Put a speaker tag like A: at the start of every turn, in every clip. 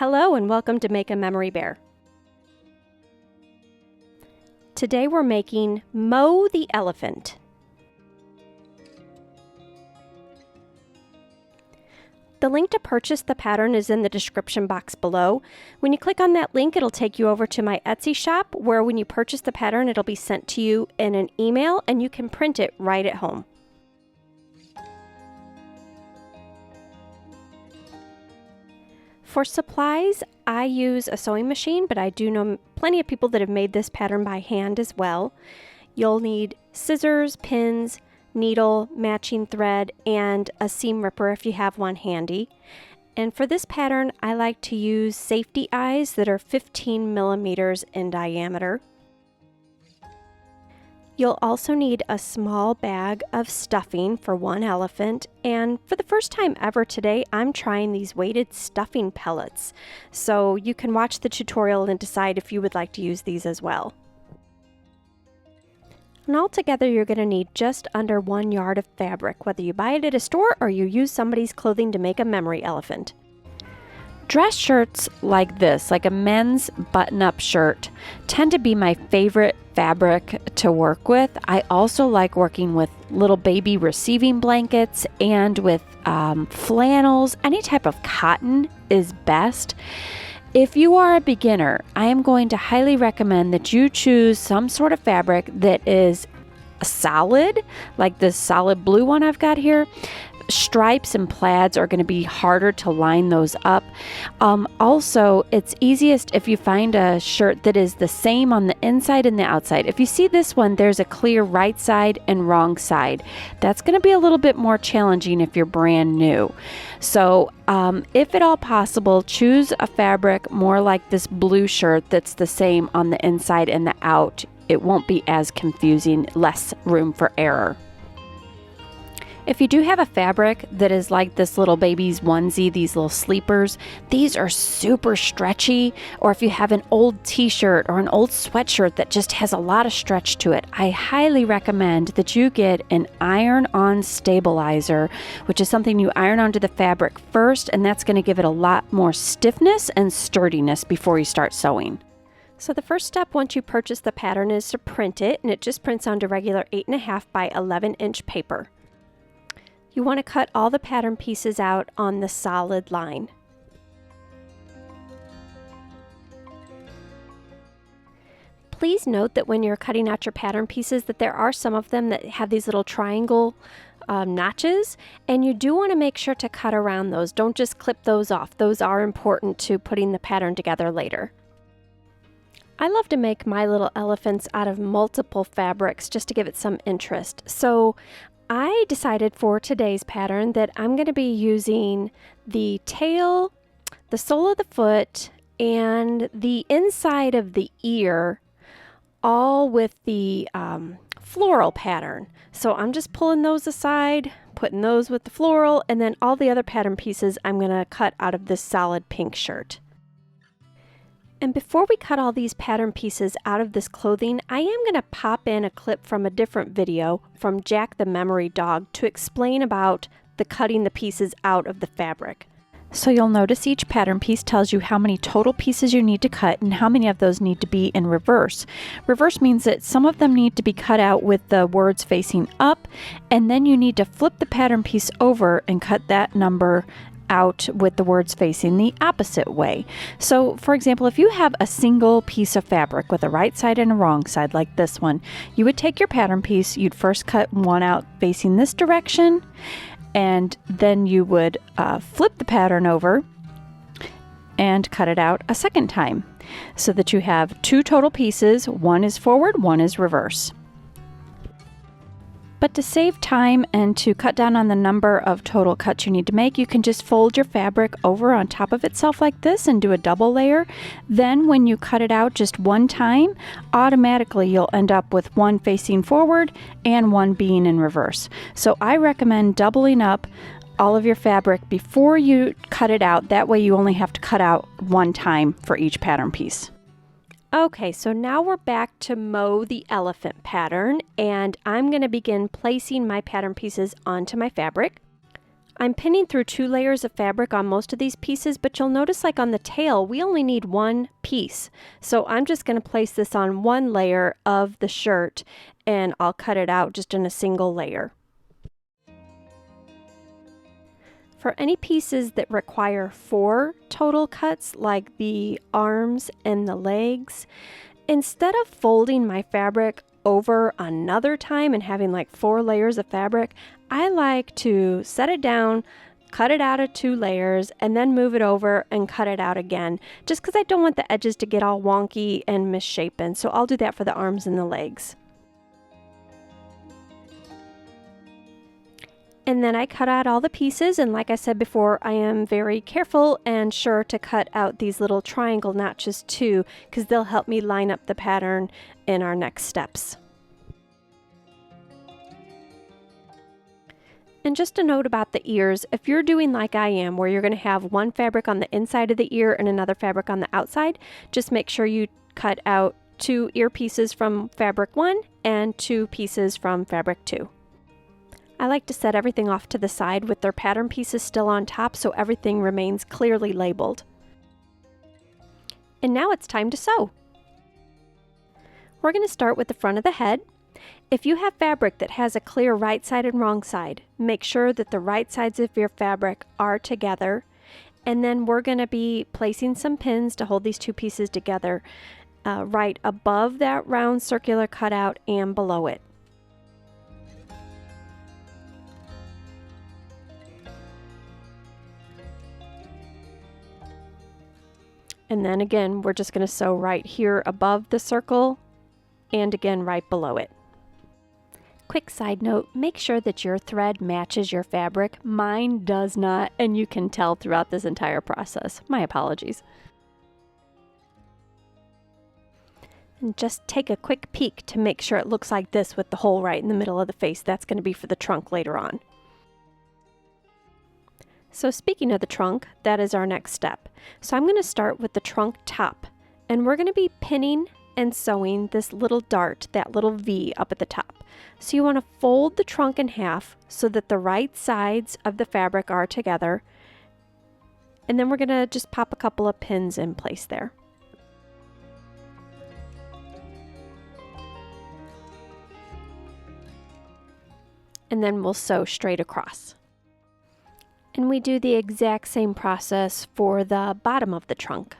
A: Hello and welcome to Make a Memory Bear. Today we're making Moe the Elephant. The link to purchase the pattern is in the description box below. When you click on that link, it'll take you over to my Etsy shop where when you purchase the pattern, it'll be sent to you in an email and you can print it right at home. For supplies, I use a sewing machine, but I do know plenty of people that have made this pattern by hand as well. You'll need scissors, pins, needle, matching thread, and a seam ripper if you have one handy. And for this pattern, I like to use safety eyes that are 15 millimeters in diameter. You'll also need a small bag of stuffing for one elephant, and for the first time ever today, I'm trying these weighted stuffing pellets. So you can watch the tutorial and decide if you would like to use these as well. And altogether, you're going to need just under 1 yard of fabric, whether you buy it at a store or you use somebody's clothing to make a memory elephant. Dress shirts like this, like a men's button-up shirt, tend to be my favorite fabric to work with. I also like working with little baby receiving blankets and with flannels. Any type of cotton is best. If you are a beginner, I am going to highly recommend that you choose some sort of fabric that is solid, like this solid blue one I've got here. Stripes and plaids are going to be harder to line those up. Also, it's easiest if you find a shirt that is the same on the inside and the outside. If you see this one, there's a clear right side and wrong side. That's going to be a little bit more challenging if you're brand new. So if at all possible, choose a fabric more like this blue shirt that's the same on the inside and the out. It won't be as confusing, less room for error. If you do have a fabric that is like this little baby's onesie, these little sleepers, these are super stretchy. Or if you have an old t-shirt or an old sweatshirt that just has a lot of stretch to it, I highly recommend that you get an iron-on stabilizer, which is something you iron onto the fabric first, and that's going to give it a lot more stiffness and sturdiness before you start sewing. So the first step once you purchase the pattern is to print it, and it just prints onto regular 8.5 by 11 inch paper. You want to cut all the pattern pieces out on the solid line. Please note that when you're cutting out your pattern pieces that there are some of them that have these little triangle notches, and you do want to make sure to cut around those. Don't just clip those off. Those are important to putting the pattern together later. I love to make my little elephants out of multiple fabrics just to give it some interest. So I decided for today's pattern that I'm going to be using the tail, the sole of the foot, and the inside of the ear, all with the floral pattern. So I'm just pulling those aside, putting those with the floral, and then all the other pattern pieces I'm going to cut out of this solid pink shirt. And before we cut all these pattern pieces out of this clothing, I am going to pop in a clip from a different video from Jack the Memory Dog to explain about the cutting the pieces out of the fabric. So you'll notice each pattern piece tells you how many total pieces you need to cut and how many of those need to be in reverse. Reverse means that some of them need to be cut out with the words facing up, and then you need to flip the pattern piece over and cut that number out with the words facing the opposite way. So for example, if you have a single piece of fabric with a right side and a wrong side like this one, you would take your pattern piece, you'd first cut one out facing this direction, and then you would flip the pattern over and cut it out a second time so that you have two total pieces. One is forward, one is reverse. But to save time and to cut down on the number of total cuts you need to make, you can just fold your fabric over on top of itself like this and do a double layer. Then when you cut it out just one time, automatically you'll end up with one facing forward and one being in reverse. So I recommend doubling up all of your fabric before you cut it out. That way you only have to cut out one time for each pattern piece. Okay, so now we're back to Moe the Elephant pattern, and I'm going to begin placing my pattern pieces onto my fabric. I'm pinning through 2 layers of fabric on most of these pieces, but you'll notice like on the tail, we only need 1 piece. So I'm just going to place this on 1 layer of the shirt and I'll cut it out just in a single layer. For any pieces that require 4 total cuts, like the arms and the legs, instead of folding my fabric over another time and having like 4 layers of fabric, I like to set it down, cut it out of 2 layers, and then move it over and cut it out again, just because I don't want the edges to get all wonky and misshapen. So I'll do that for the arms and the legs. And then I cut out all the pieces, and like I said before, I am very careful and sure to cut out these little triangle notches too, because they'll help me line up the pattern in our next steps. And just a note about the ears, if you're doing like I am, where you're going to have 1 fabric on the inside of the ear and another fabric on the outside, just make sure you cut out 2 ear pieces from fabric 1 and 2 pieces from fabric 2. I like to set everything off to the side with their pattern pieces still on top so everything remains clearly labeled. And now it's time to sew. We're going to start with the front of the head. If you have fabric that has a clear right side and wrong side, make sure that the right sides of your fabric are together. And then we're going to be placing some pins to hold these 2 pieces together right above that round circular cutout and below it. And then again, we're just going to sew right here above the circle and again right below it. Quick side note, make sure that your thread matches your fabric. Mine does not, and you can tell throughout this entire process. My apologies. And just take a quick peek to make sure it looks like this with the hole right in the middle of the face. That's going to be for the trunk later on. So speaking of the trunk, that is our next step. So I'm going to start with the trunk top, and we're going to be pinning and sewing this little dart, that little V up at the top. So you want to fold the trunk in half so that the right sides of the fabric are together, and then we're going to just pop a couple of pins in place there. And then we'll sew straight across. And we do the exact same process for the bottom of the trunk.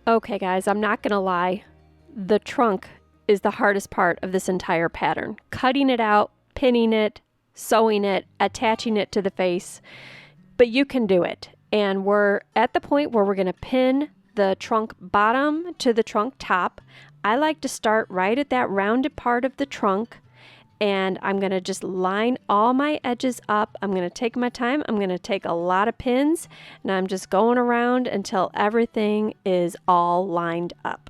A: Okay guys, I'm not gonna lie, the trunk is the hardest part of this entire pattern. Cutting it out, pinning it, sewing it, attaching it to the face, but you can do it. And we're at the point where we're gonna pin the trunk bottom to the trunk top. I like to start right at that rounded part of the trunk, and I'm going to just line all my edges up. I'm going to take my time. I'm going to take a lot of pins, and I'm just going around until everything is all lined up.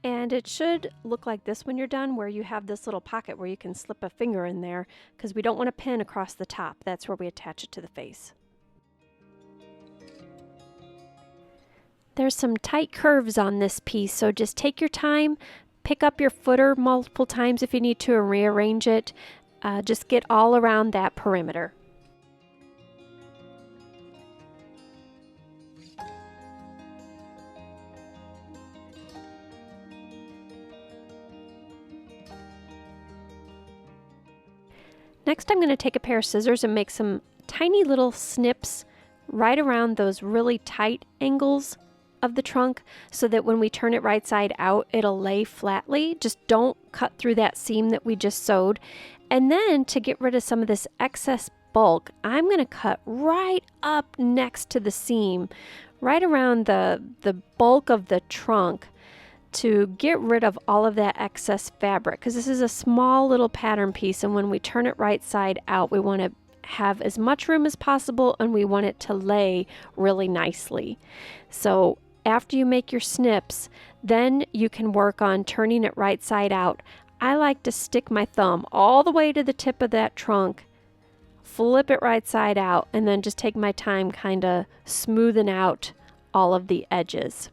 A: And it should look like this when you're done, where you have this little pocket where you can slip a finger in there, because we don't want to pin across the top. That's where we attach it to the face. There's some tight curves on this piece, so just take your time, pick up your footer multiple times if you need to and rearrange it. Just get all around that perimeter. Next, I'm going to take a pair of scissors and make some tiny little snips right around those really tight angles of the trunk so that when we turn it right side out, it'll lay flatly. Just don't cut through that seam that we just sewed. And then to get rid of some of this excess bulk, I'm going to cut right up next to the seam, right around the bulk of the trunk, to get rid of all of that excess fabric, because this is a small little pattern piece, and when we turn it right side out, we want to have as much room as possible, and we want it to lay really nicely. So after you make your snips, then you can work on turning it right side out. I like to stick my thumb all the way to the tip of that trunk, flip it right side out, and then just take my time kind of smoothing out all of the edges.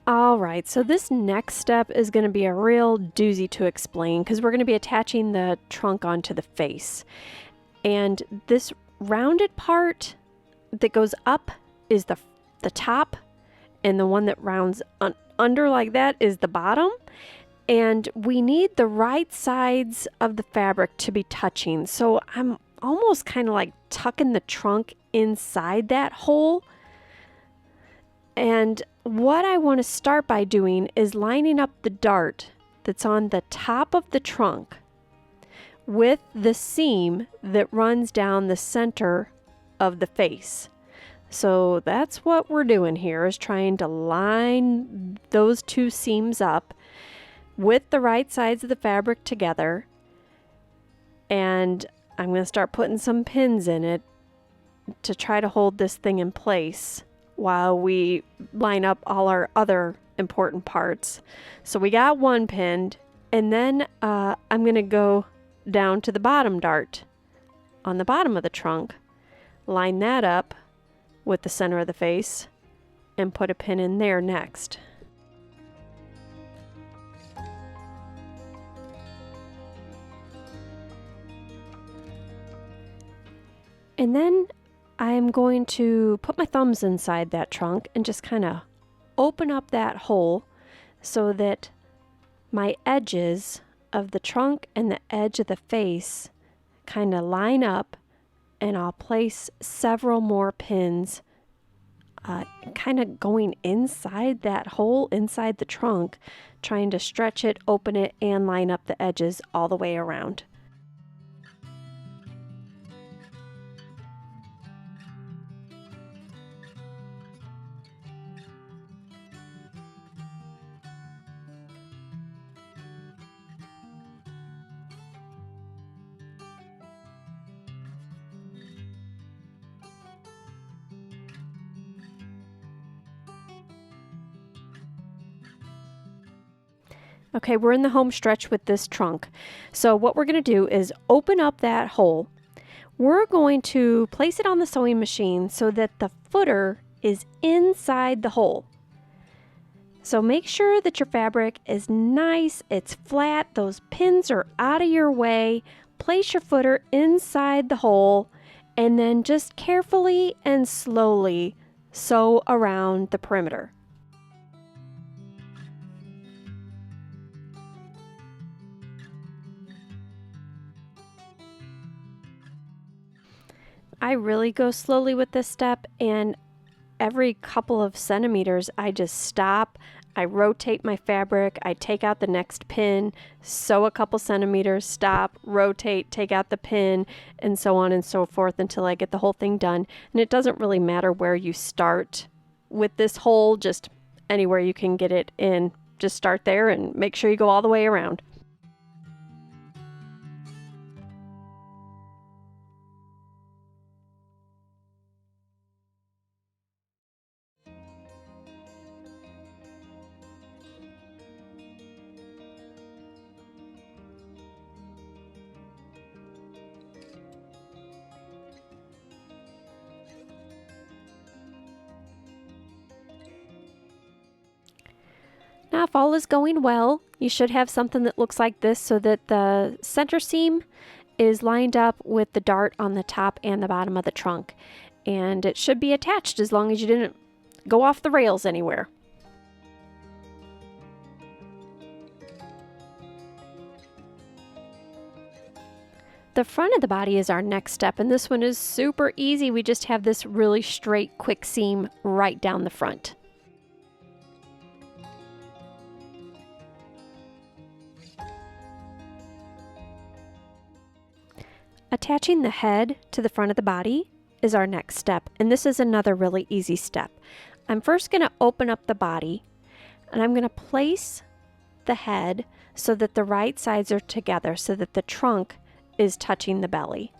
A: All right, so this next step is going to be a real doozy to explain because we're going to be attaching the trunk onto the face. And this rounded part that goes up is the top, and the one that rounds under like that is the bottom. And we need the right sides of the fabric to be touching. So I'm almost kind of like tucking the trunk inside that hole. And what I want to start by doing is lining up the dart that's on the top of the trunk with the seam that runs down the center of the face. So that's what we're doing here, is trying to line those two seams up with the right sides of the fabric together. And I'm going to start putting some pins in it to try to hold this thing in place while we line up all our other important parts. So we got one pinned, and then I'm going to go down to the bottom dart on the bottom of the trunk, line that up with the center of the face, and put a pin in there next. And then I'm going to put my thumbs inside that trunk and just kind of open up that hole so that my edges of the trunk and the edge of the face kind of line up, and I'll place several more pins kind of going inside that hole inside the trunk, trying to stretch it, open it, and line up the edges all the way around. Okay, we're in the home stretch with this trunk. So what we're going to do is open up that hole. We're going to place it on the sewing machine so that the footer is inside the hole. So make sure that your fabric is nice, it's flat, those pins are out of your way. Place your footer inside the hole, and then just carefully and slowly sew around the perimeter. I really go slowly with this step, and every couple of centimeters I just stop, I rotate my fabric, I take out the next pin, sew a couple centimeters, stop, rotate, take out the pin, and so on and so forth until I get the whole thing done. And it doesn't really matter where you start with this hole, just anywhere you can get it in, just start there and make sure you go all the way around. Now, if all is going well, you should have something that looks like this, so that the center seam is lined up with the dart on the top and the bottom of the trunk. and it should be attached as long as you didn't go off the rails anywhere. The front of the body is our next step, and this one is super easy. We just have this really straight, quick seam right down the front. Attaching the head to the front of the body is our next step, and this is another really easy step. I'm first going to open up the body, and I'm going to place the head so that the right sides are together, so that the trunk is touching the belly.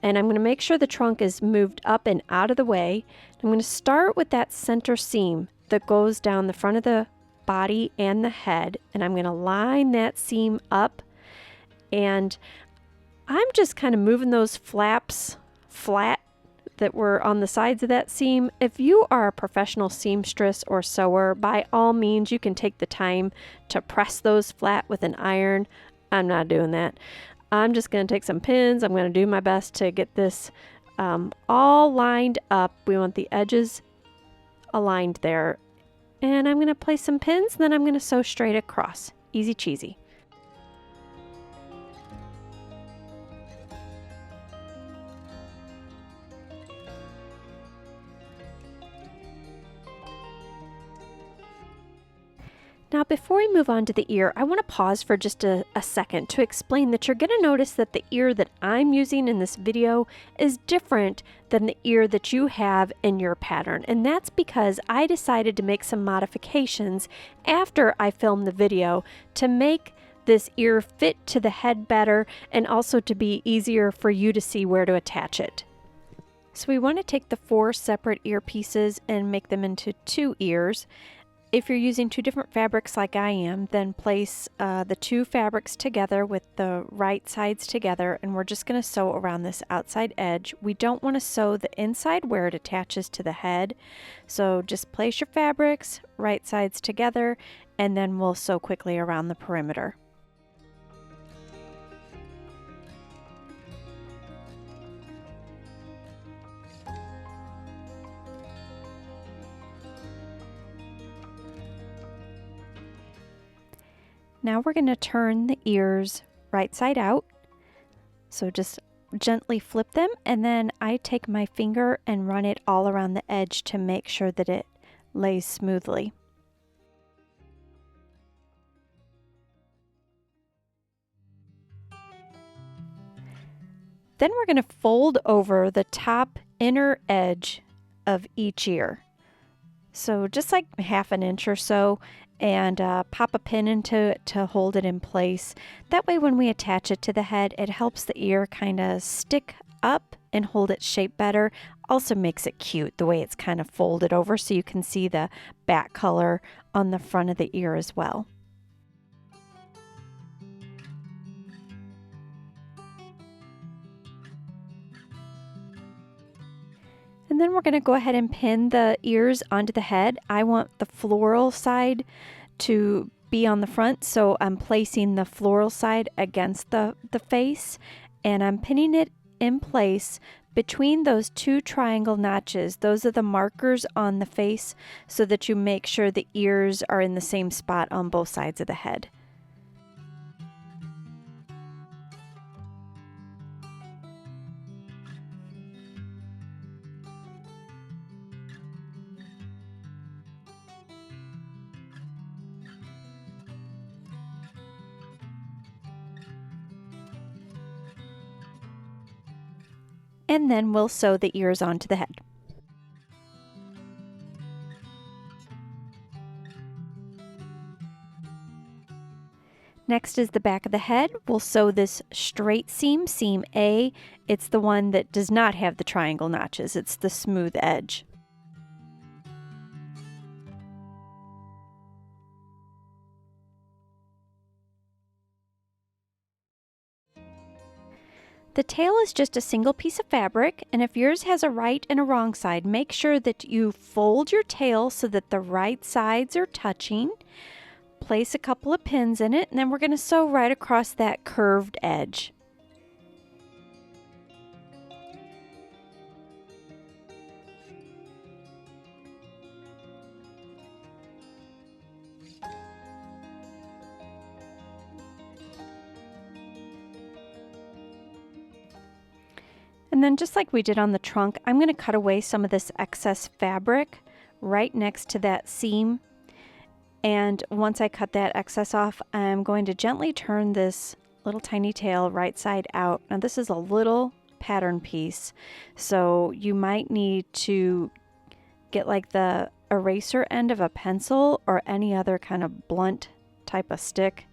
A: And I'm going to make sure the trunk is moved up and out of the way. I'm going to start with that center seam that goes down the front of the body and the head, and I'm going to line that seam up, and I'm just kind of moving those flaps flat that were on the sides of that seam. If you are a professional seamstress or sewer, by all means, you can take the time to press those flat with an iron. I'm not doing that. I'm just going to take some pins. I'm going to do my best to get this all lined up. We want the edges aligned there. And I'm going to place some pins, then I'm going to sew straight across. Easy cheesy. Now, before we move on to the ear, I want to pause for just a second to explain that you're going to notice that the ear that I'm using in this video is different than the ear that you have in your pattern. And that's because I decided to make some modifications after I filmed the video to make this ear fit to the head better and also to be easier for you to see where to attach it. So we want to take the 4 separate ear pieces and make them into 2 ears. If you're using 2 different fabrics like I am, then place the 2 fabrics together with the right sides together, and we're just going to sew around this outside edge. We don't want to sew the inside where it attaches to the head, so just place your fabrics, right sides together, and then we'll sew quickly around the perimeter. Now we're going to turn the ears right side out. So just gently flip them, and then I take my finger and run it all around the edge to make sure that it lays smoothly. Then we're going to fold over the top inner edge of each ear. So just like 1/2 inch or so, and pop a pin into it to hold it in place. That way when we attach it to the head, it helps the ear kind of stick up and hold its shape better. Also makes it cute the way it's kind of folded over, so you can see the back color on the front of the ear as well. And then we're going to go ahead and pin the ears onto the head. I want the floral side to be on the front, so I'm placing the floral side against the face, and I'm pinning it in place between those 2 triangle notches. Those are the markers on the face, so that you make sure the ears are in the same spot on both sides of the head. And then we'll sew the ears onto the head. Next is the back of the head. We'll sew this straight seam, seam A. It's the one that does not have the triangle notches. It's the smooth edge. The tail is just a single piece of fabric, and if yours has a right and a wrong side, make sure that you fold your tail so that the right sides are touching. Place a couple of pins in it, and then we're going to sew right across that curved edge. And then just like we did on the trunk, I'm going to cut away some of this excess fabric right next to that seam. And once I cut that excess off, I'm going to gently turn this little tiny tail right side out. Now this is a little pattern piece, so you might need to get like the eraser end of a pencil or any other kind of blunt type of stick.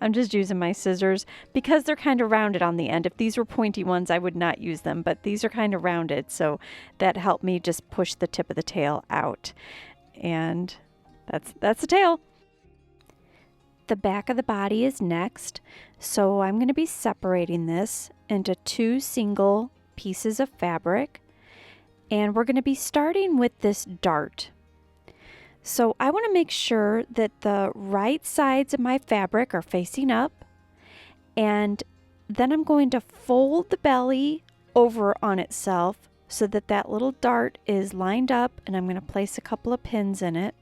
A: I'm just using my scissors because they're kind of rounded on the end. If these were pointy ones, I would not use them, but these are kind of rounded, so that helped me just push the tip of the tail out. And that's the tail. The back of the body is next, so I'm going to be separating this into 2 single pieces of fabric, and we're going to be starting with this dart. So I want to make sure that the right sides of my fabric are facing up, and then I'm going to fold the belly over on itself so that that little dart is lined up, and I'm going to place a couple of pins in it.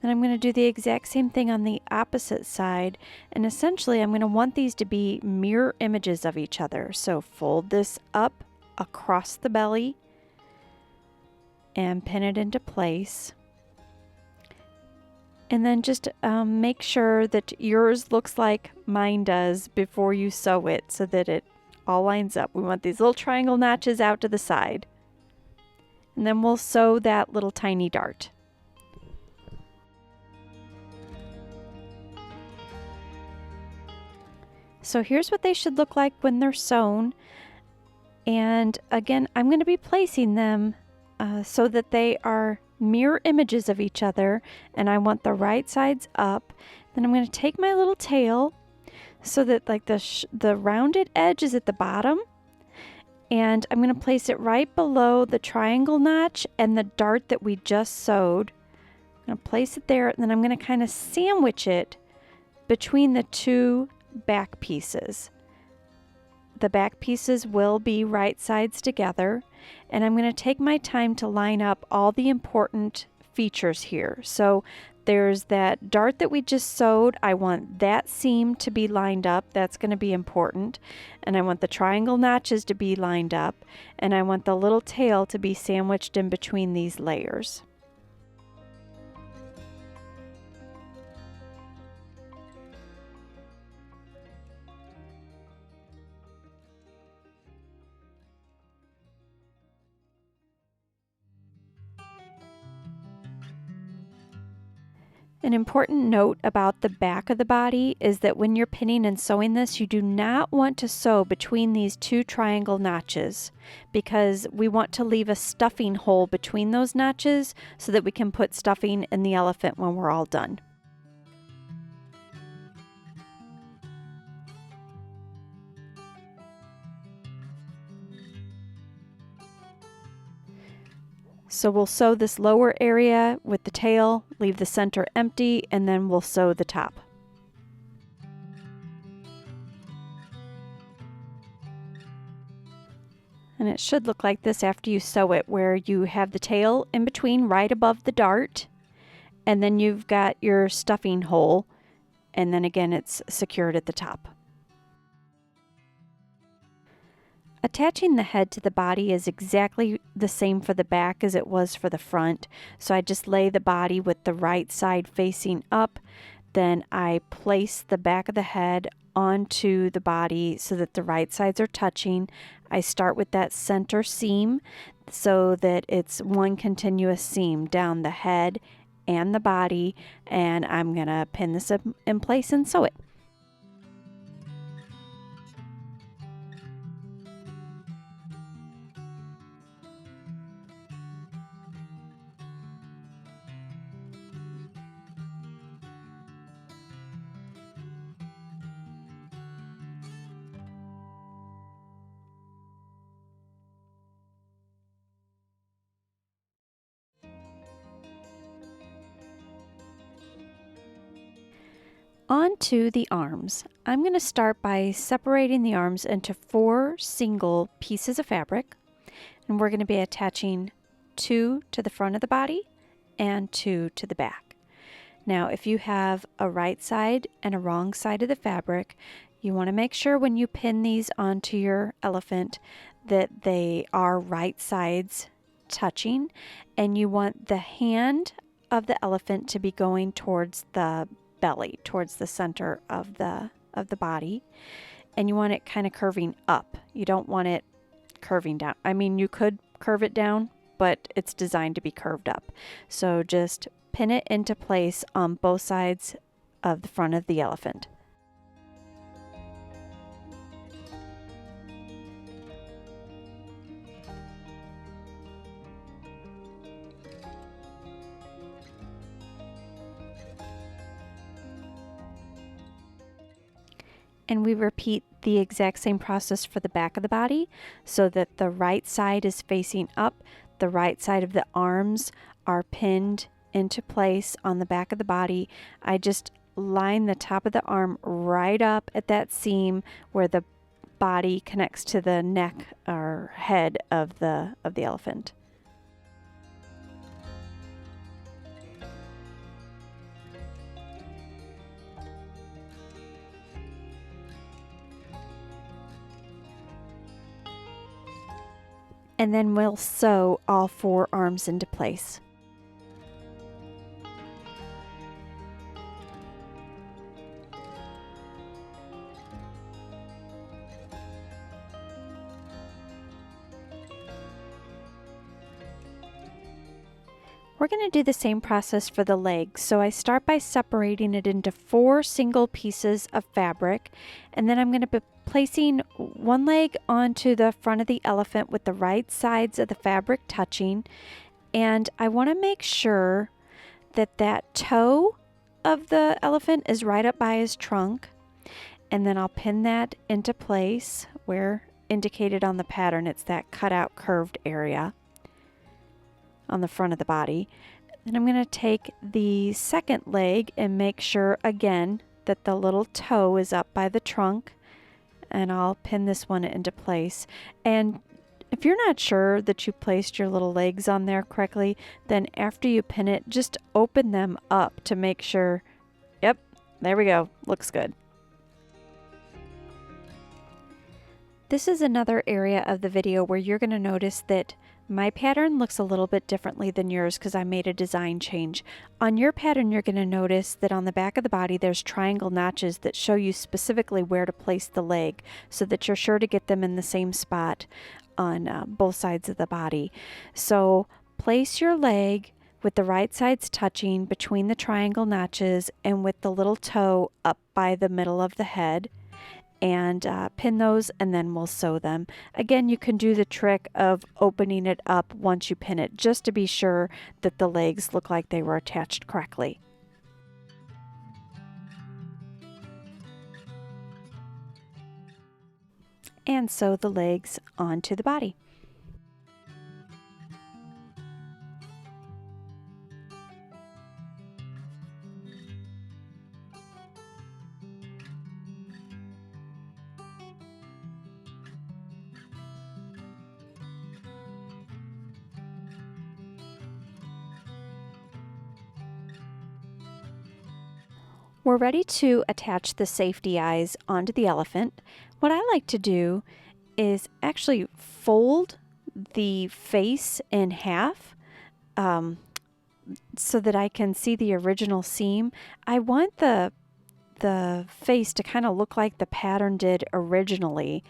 A: Then I'm going to do the exact same thing on the opposite side, and essentially I'm going to want these to be mirror images of each other. So fold this up across the belly and pin it into place. And then just make sure that yours looks like mine does before you sew it so that it all lines up. We want these little triangle notches out to the side. And then we'll sew that little tiny dart. So here's what they should look like when they're sewn. And again, I'm going to be placing them so that they are mirror images of each other, and I want the right sides up. Then I'm going to take my little tail so that like the rounded edge is at the bottom, and I'm going to place it right below the triangle notch and the dart that we just sewed. I'm going to place it there, and then I'm going to kind of sandwich it between the 2 back pieces. The back pieces will be right sides together, and I'm going to take my time to line up all the important features here. So there's that dart that we just sewed. I want that seam to be lined up. That's going to be important. And I want the triangle notches to be lined up, and I want the little tail to be sandwiched in between these layers. An important note about the back of the body is that when you're pinning and sewing this, you do not want to sew between these 2 triangle notches, because we want to leave a stuffing hole between those notches so that we can put stuffing in the elephant when we're all done. So we'll sew this lower area with the tail, leave the center empty, and then we'll sew the top. And it should look like this after you sew it, where you have the tail in between right above the dart, and then you've got your stuffing hole, and then again it's secured at the top. Attaching the head to the body is exactly the same for the back as it was for the front. So I just lay the body with the right side facing up. Then I place the back of the head onto the body so that the right sides are touching. I start with that center seam so that it's one continuous seam down the head and the body. And I'm going to pin this in place and sew it. On to the arms. I'm going to start by separating the arms into 4 single pieces of fabric, and we're going to be attaching 2 to the front of the body and 2 to the back. Now, if you have a right side and a wrong side of the fabric, You want to make sure when you pin these onto your elephant that they are right sides touching, and you want the hand of the elephant to be going towards the belly, towards the center of the body, and you want it kind of curving up. You don't want it curving down. I mean, you could curve it down, but it's designed to be curved up. So just pin it into place on both sides of the front of the elephant. And we repeat the exact same process for the back of the body, so that the right side is facing up, the right side of the arms are pinned into place on the back of the body. I just line the top of the arm right up at that seam where the body connects to the neck or head of the elephant. And then we'll sew all 4 arms into place. We're going to do the same process for the legs. So I start by separating it into 4 single pieces of fabric, and then I'm going to be placing one leg onto the front of the elephant with the right sides of the fabric touching, and I want to make sure that that toe of the elephant is right up by his trunk, and then I'll pin that into place where indicated on the pattern. It's that cutout curved area on the front of the body. Then I'm going to take the second leg and make sure again that the little toe is up by the trunk, and I'll pin this one into place. And if you're not sure that you placed your little legs on there correctly, then after you pin it, just open them up to make sure. Yep, there we go. Looks good. This is another area of the video where you're going to notice that my pattern looks a little bit differently than yours because I made a design change. On your pattern, you're going to notice that on the back of the body, there's triangle notches that show you specifically where to place the leg so that you're sure to get them in the same spot on both sides of the body. So place your leg with the right sides touching between the triangle notches and with the little toe up by the middle of the head, and pin those, and then we'll sew them. Again, you can do the trick of opening it up once you pin it, just to be sure that the legs look like they were attached correctly. And sew the legs onto the body. We're ready to attach the safety eyes onto the elephant. What I like to do is actually fold the face in half so that I can see the original seam. I want the face to kind of look like the pattern did originally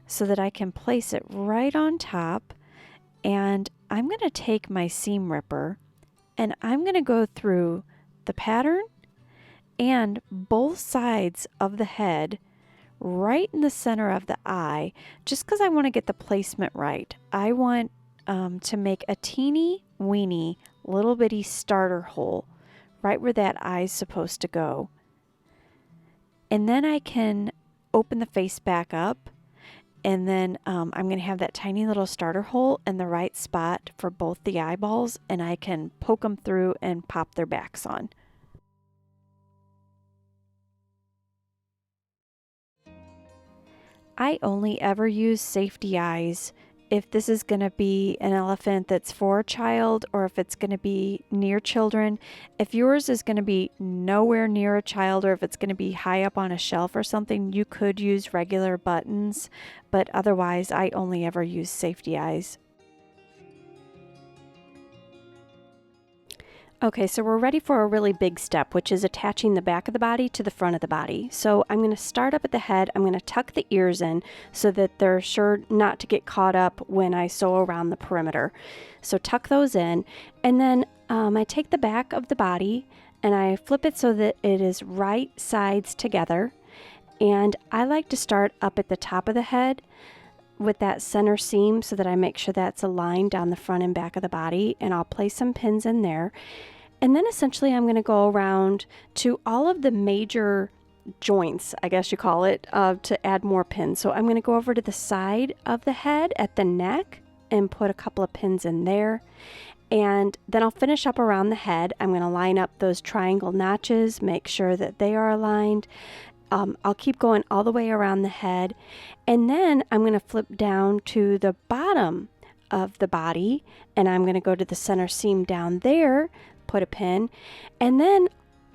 A: so that I can place it right on top. And I'm going to take my seam ripper and I'm going to go through the pattern and both sides of the head right in the center of the eye, just because I want to get the placement right. I want to make a teeny weeny little bitty starter hole right where that eye's supposed to go. And then I can open the face back up, and then I'm going to have that tiny little starter hole in the right spot for both the eyeballs, and I can poke them through and pop their backs on. I only ever use safety eyes if this is going to be an elephant that's for a child or if it's going to be near children. If yours is going to be nowhere near a child or if it's going to be high up on a shelf or something, you could use regular buttons, but otherwise I only ever use safety eyes. Okay, so we're ready for a really big step, which is attaching the back of the body to the front of the body. So I'm going to start up at the head. I'm going to tuck the ears in so that they're sure not to get caught up when I sew around the perimeter. So tuck those in, and then I take the back of the body and I flip it so that it is right sides together. And I like to start up at the top of the head with that center seam so that I make sure that's aligned down the front and back of the body, and I'll place some pins in there. And then essentially I'm going to go around to all of the major joints, I guess you call it, to add more pins. So I'm going to go over to the side of the head at the neck and put a couple of pins in there. And then I'll finish up around the head. I'm going to line up those triangle notches, make sure that they are aligned. I'll keep going all the way around the head, and then I'm going to flip down to the bottom of the body, and I'm going to go to the center seam down there, put a pin, and then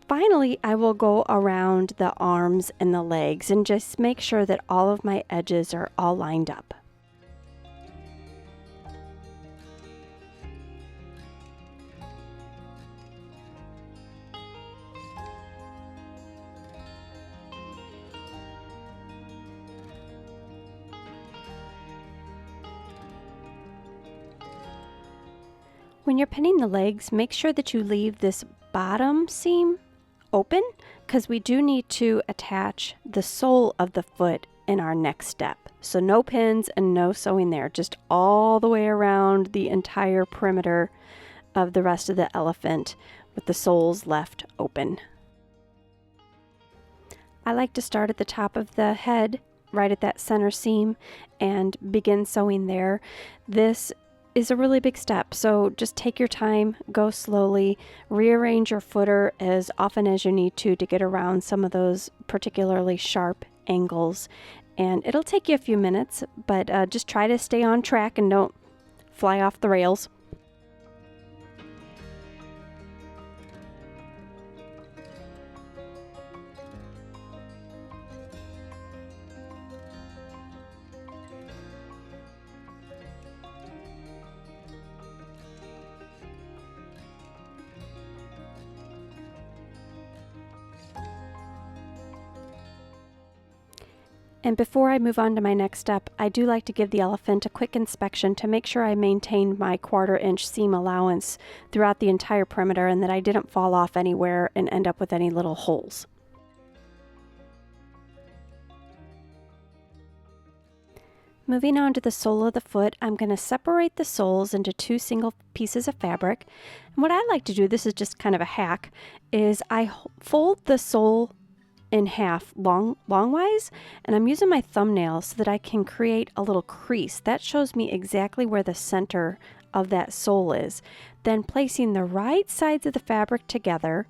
A: finally I will go around the arms and the legs and just make sure that all of my edges are all lined up. When you're pinning the legs, make sure that you leave this bottom seam open because we do need to attach the sole of the foot in our next step. So no pins and no sewing there, just all the way around the entire perimeter of the rest of the elephant with the soles left open. I like to start at the top of the head, right at that center seam, and begin sewing there. This is a really big step, so just take your time, go slowly, rearrange your footer as often as you need to get around some of those particularly sharp angles, and it'll take you a few minutes, but just try to stay on track and don't fly off the rails. And before I move on to my next step, I do like to give the elephant a quick inspection to make sure I maintained my 1/4 inch seam allowance throughout the entire perimeter and that I didn't fall off anywhere and end up with any little holes. Moving on to the sole of the foot, I'm going to separate the soles into 2 single pieces of fabric. And what I like to do, this is just kind of a hack, is I fold the sole in half longwise, and I'm using my thumbnail so that I can create a little crease. That shows me exactly where the center of that sole is. Then placing the right sides of the fabric together,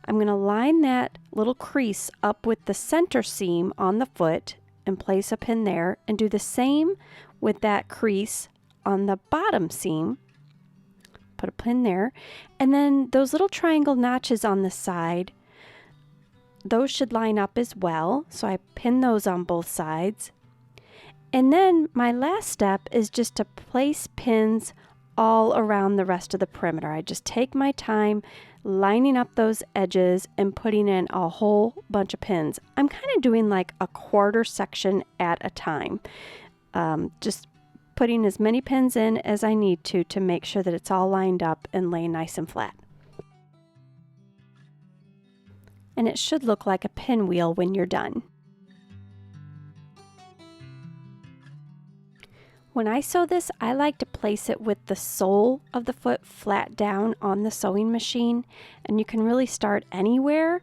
A: I'm going to line that little crease up with the center seam on the foot and place a pin there, and do the same with that crease on the bottom seam. Put a pin there, and then those little triangle notches on the side, those should line up as well, so I pin those on both sides. And then my last step is just to place pins all around the rest of the perimeter. I just take my time lining up those edges and putting in a whole bunch of pins. I'm kind of doing like a 1/4 section at a time. Just putting as many pins in as I need to make sure that it's all lined up and lay nice and flat. And it should look like a pinwheel when you're done. When I sew this, I like to place it with the sole of the foot flat down on the sewing machine, and you can really start anywhere,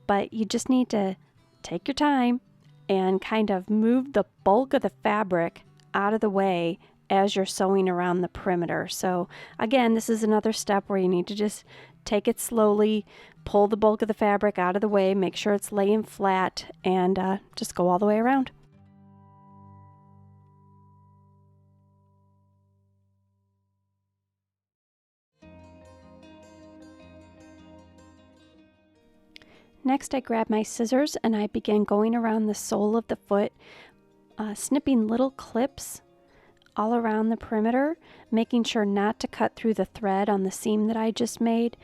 A: but you just need to take your time and kind of move the bulk of the fabric out of the way as you're sewing around the perimeter. So again, this is another step where you need to just take it slowly, pull the bulk of the fabric out of the way, make sure it's laying flat, and just go all the way around. Next, I grab my scissors and I begin going around the sole of the foot, snipping little clips all around the perimeter, making sure not to cut through the thread on the seam that I just made.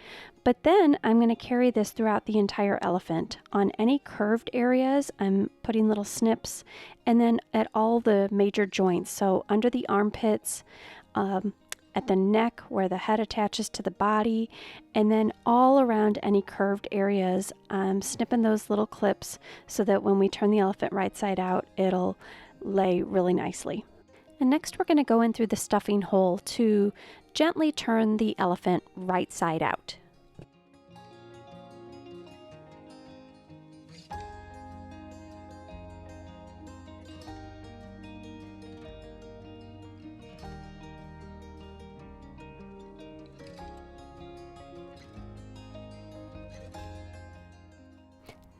A: But then I'm going to carry this throughout the entire elephant. On any curved areas, I'm putting little snips, and then at all the major joints. So under the armpits, at the neck where the head attaches to the body, and then all around any curved areas, I'm snipping those little clips so that when we turn the elephant right side out, it'll lay really nicely. And next we're going to go in through the stuffing hole to gently turn the elephant right side out.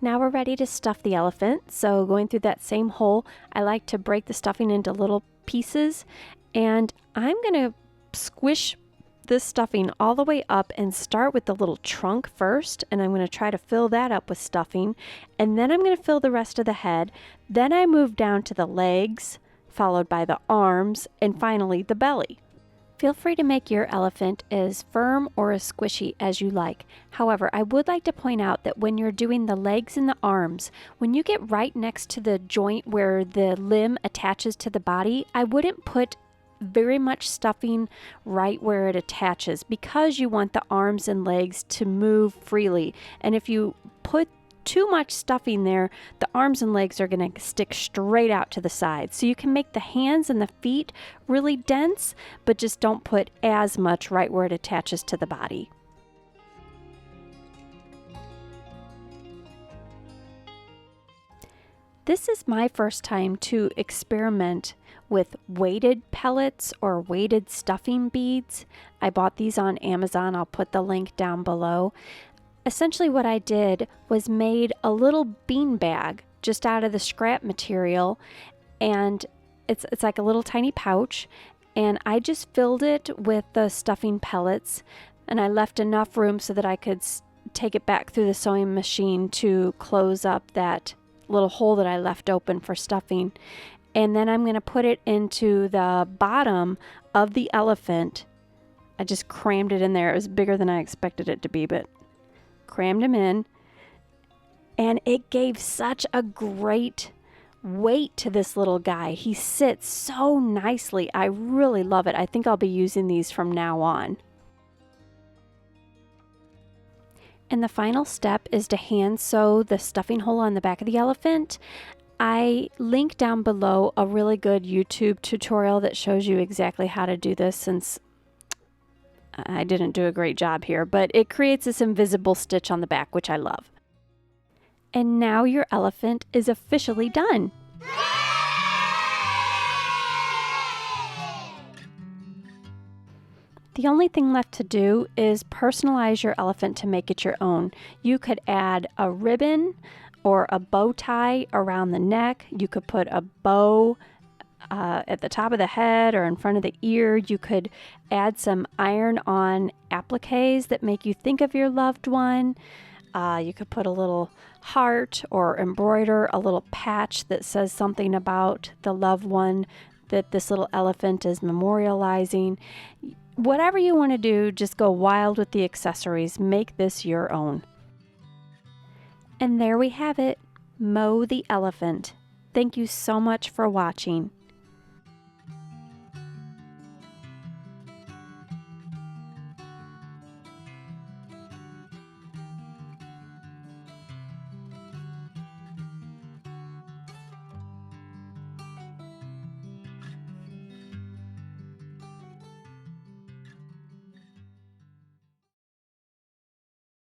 A: Now we're ready to stuff the elephant. So going through that same hole, I like to break the stuffing into little pieces, and I'm going to squish this stuffing all the way up and start with the little trunk first, and I'm going to try to fill that up with stuffing, and then I'm going to fill the rest of the head. Then I move down to the legs, followed by the arms, and finally the belly. Feel free to make your elephant as firm or as squishy as you like. However, I would like to point out that when you're doing the legs and the arms, when you get right next to the joint where the limb attaches to the body, I wouldn't put very much stuffing right where it attaches, because you want the arms and legs to move freely. And if you put too much stuffing there, the arms and legs are going to stick straight out to the side. So you can make the hands and the feet really dense, but just don't put as much right where it attaches to the body. This is my first time to experiment with weighted pellets or weighted stuffing beads. I bought these on Amazon. I'll put the link down below. Essentially what I did was made a little bean bag just out of the scrap material, and it's like a little tiny pouch, and I just filled it with the stuffing pellets, and I left enough room so that I could take it back through the sewing machine to close up that little hole that I left open for stuffing. And then I'm going to put it into the bottom of the elephant. I just crammed it in there. It was bigger than I expected it to be, but crammed him in, and it gave such a great weight to this little guy. He sits so nicely. I really love it. I think I'll be using these from now on. And the final step is to hand sew the stuffing hole on the back of the elephant. I link down below a really good YouTube tutorial that shows you exactly how to do this, since I didn't do a great job here, but it creates this invisible stitch on the back, which I love. And now your elephant is officially done. The only thing left to do is personalize your elephant to make it your own. You could add a ribbon or a bow tie around the neck. You could put a bow at the top of the head or in front of the ear. You could add some iron-on appliques that make you think of your loved one. You could put a little heart or embroider a little patch that says something about the loved one that this little elephant is memorializing. Whatever you want to do, just go wild with the accessories. Make this your own. And there we have it, Moe the Elephant. Thank you so much for watching.